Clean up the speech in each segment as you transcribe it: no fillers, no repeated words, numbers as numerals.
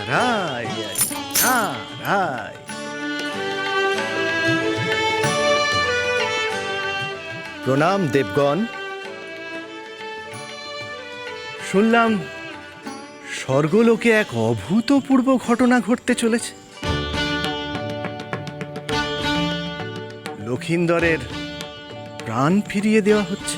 নারায়ণ নারায়ণ। প্রণাম দেবগণ। শুনলাম স্বর্গলোকে এক অভূতপূর্ব ঘটনা ঘটতে চলেছে। লক্ষিন্দরের প্রাণ ফিরিয়ে দেওয়া হচ্ছে।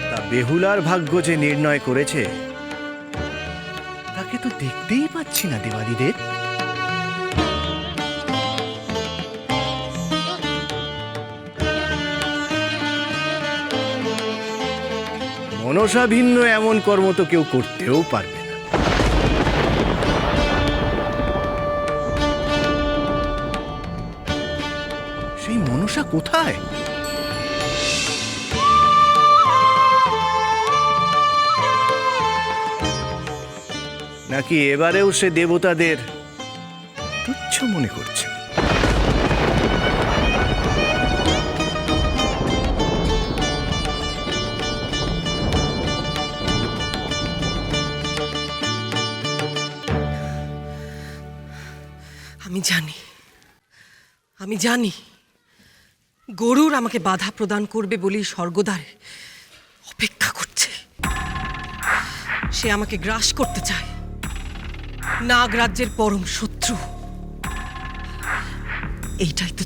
তা বেহুলার ভাগ্য যে নির্ণয় করেছে তাকে তো দেখতেই পাচ্ছি না দেবাদিদেব। মনসা ভিন্ন এমন কর্ম তো কেউ করতেও পারবে না। সেই মনসা কোথায়? নাকি এবারেও সে দেবতাদের তুচ্ছ মনে করছে? আমি জানি গরুর আমাকে বাধা প্রদান করবে বলেই স্বর্গদ্বারে অপেক্ষা করছে। সে আমাকে গ্রাস করতে চায়, নাগরাজ্যের পরম শত্রু। এটাই তো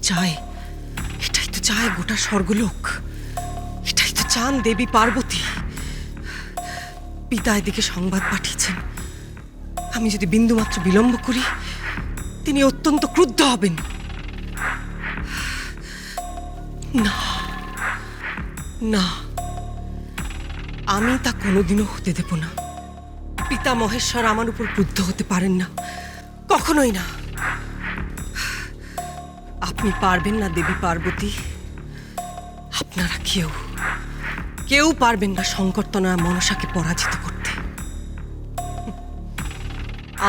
চায় গোটা স্বর্গলোক। এটাই তো চান দেবী পার্বতী। পিতা এদিকে সংবাদ পাঠিয়েছেন, আমি যদি বিন্দুমাত্র বিলম্ব করি তিনি অত্যন্ত ক্রুদ্ধ হবেন। না না, আমি তা কোনোদিনও হতে দেব না। পিতা মহেশ্বর আমার উপর ক্রুদ্ধ হতে পারেন না, কখনোই না। আপনি পারবেন না দেবী পার্বতী, আপনারা কেউ পারবেন না সংকর্তনা মনসাকে পরাজিত করতে।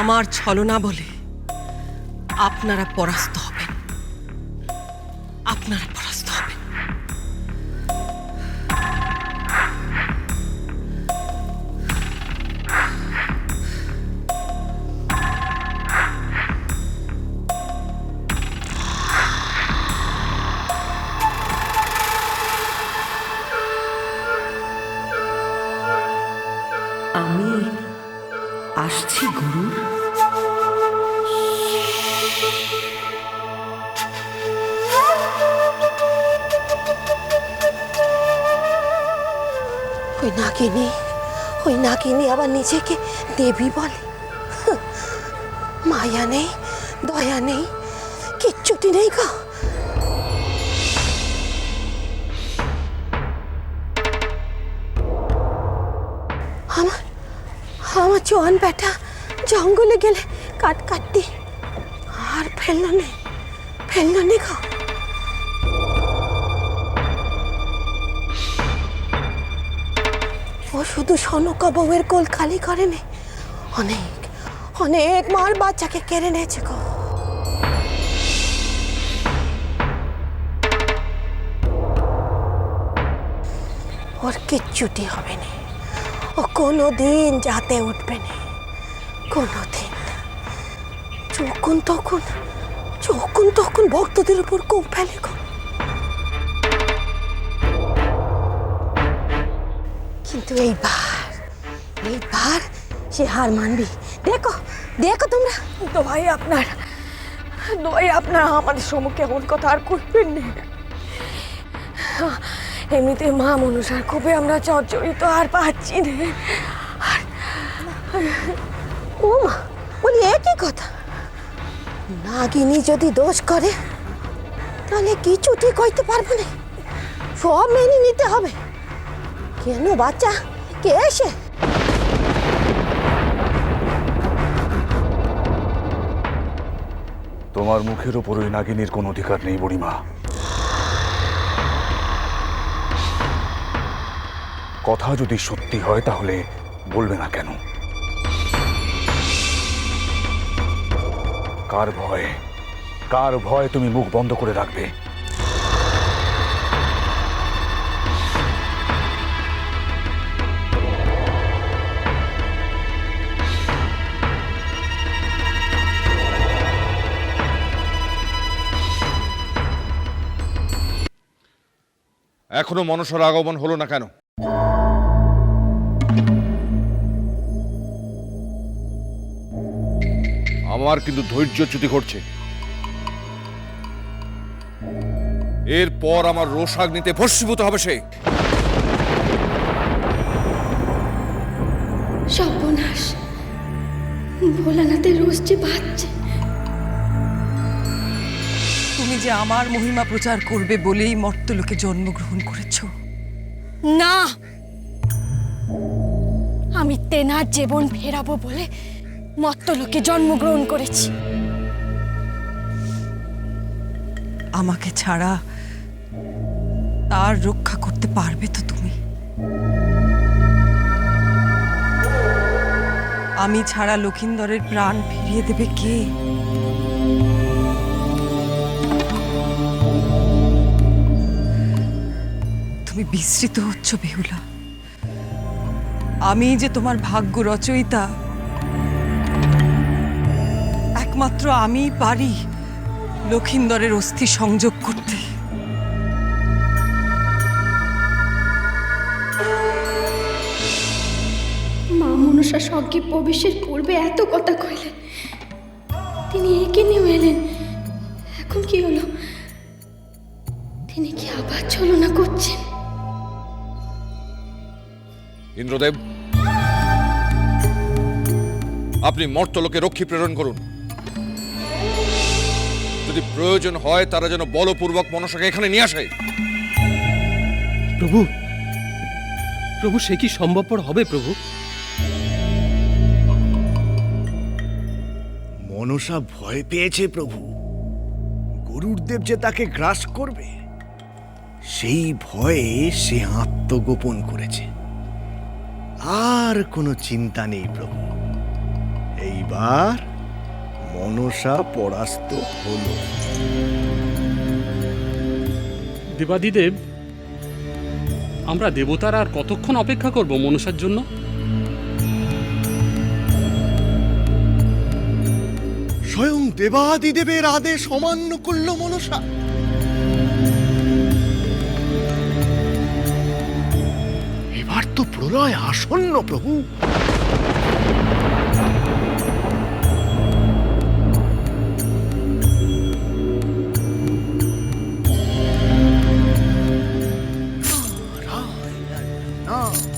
আমার ছলনা বলে আপনারা পরাস্ত হবেন, আপনারা পরাস্ত হবেন। আমি আসছি গুরু। ওই নাগিনী আবার নিজেকে দেবী বলে। মায়া নেই, দয়া নেই, কিচ্ছুটি নেই গো। আমার জোয়ান বেটা জঙ্গলে গেলে কাটতে আর ফেললো নেই গো। ও শুধু সনকা বউয়ের কোল খালি করেনি, অনেক মার বাচ্চাকে কেড়ে নিয়েছে গো। ওর কিচ্ছুটি হবে না, ও কোনোদিন যাতে উঠবে না, কোনোদিন। যখন তখন ভক্তদের উপর কোপ ফেলে গো। কিন্তু এইবার সে হার মানবি। দেখো তোমরা। দোহাই আপনার আমাদের সম্মুখে এমন কথা আর করবেন না। এমনিতে মা মনসার ক্ষোভে আমরা জর্জরিত আর পাচ্ছি না। ও মা, বলি একই কথা। নাগিনী যদি দোষ করে তাহলে কিছুটি কইতে পারবো না, সব মেনে নিতে হবে। কেন বাচ্চা, কে এসে? তোমার মুখের ওপর ওই নাগিনীর কোনো অধিকার নেই বুড়িমা। কথা যদি সত্যি হয় তাহলে বলবে না কেন? কার ভয়ে তুমি মুখ বন্ধ করে রাখবে? এখনো মনসার আগমন হলো না কেন? আমার কিন্তু ধৈর্যচ্যুতি ঘটছে। এরপর আমার রোষাগ্নিতে ভস্মীভূত হবে সে। সর্বনাশ, ভোলানাথের রোজ যে বাজছে। তুমি যে আমার মহিমা প্রচার করবে বলেই মর্তলোকে জন্মগ্রহণ করেছ। না, আমি তেনার জীবন ফেরাবো বলে মর্তলোকে জন্মগ্রহণ করেছি। আমাকে ছাড়া তার রক্ষা করতে পারবে তো তুমি? আমি ছাড়া লক্ষিন্দরের প্রাণ ফিরিয়ে দেবে কে? তুমি বিস্মৃত হচ্ছ বেহুলা। আমি যে তোমার ভাগ্য রচয়িতা, একমাত্র আমিই পারি লক্ষিন্দরের অস্থি সংযোগ করতে। মা মনসা স্বর্গে প্রবেশের পূর্বে এত কথা কইলেন, তিনি একে নিয়ে এলেন। এখন কি হলো? তিনি কি আবার ছলনা করছেন? ইন্দ্রদেব, আপনি মর্তলোকে রক্ষী প্রেরণ করুন। যদি প্রয়োজন হয় তারা যেন বলপূর্বক মনসাকে এখানে নিয়ে আসে। প্রভু, প্রভু, সে কি সম্ভবপর হবে প্রভু? মনসা ভয় পেয়েছে প্রভু। গরুড়দেব যে তাকে গ্রাস করবে, সেই ভয়ে সে আত্মগোপন করেছে। আর কোনো চিন্তা নেই প্রভু, এইবার মনসা পরাস্ত হলো। দেবাদিদেব, আমরা দেবতারা আর কতক্ষণ অপেক্ষা করব মনসার জন্য? স্বয়ং দেবাদিদেবের আদেশ অমান্য করল মনসা। এবার তো প্রলয় আসন্ন প্রভু। নারায়ণ নারায়ণ।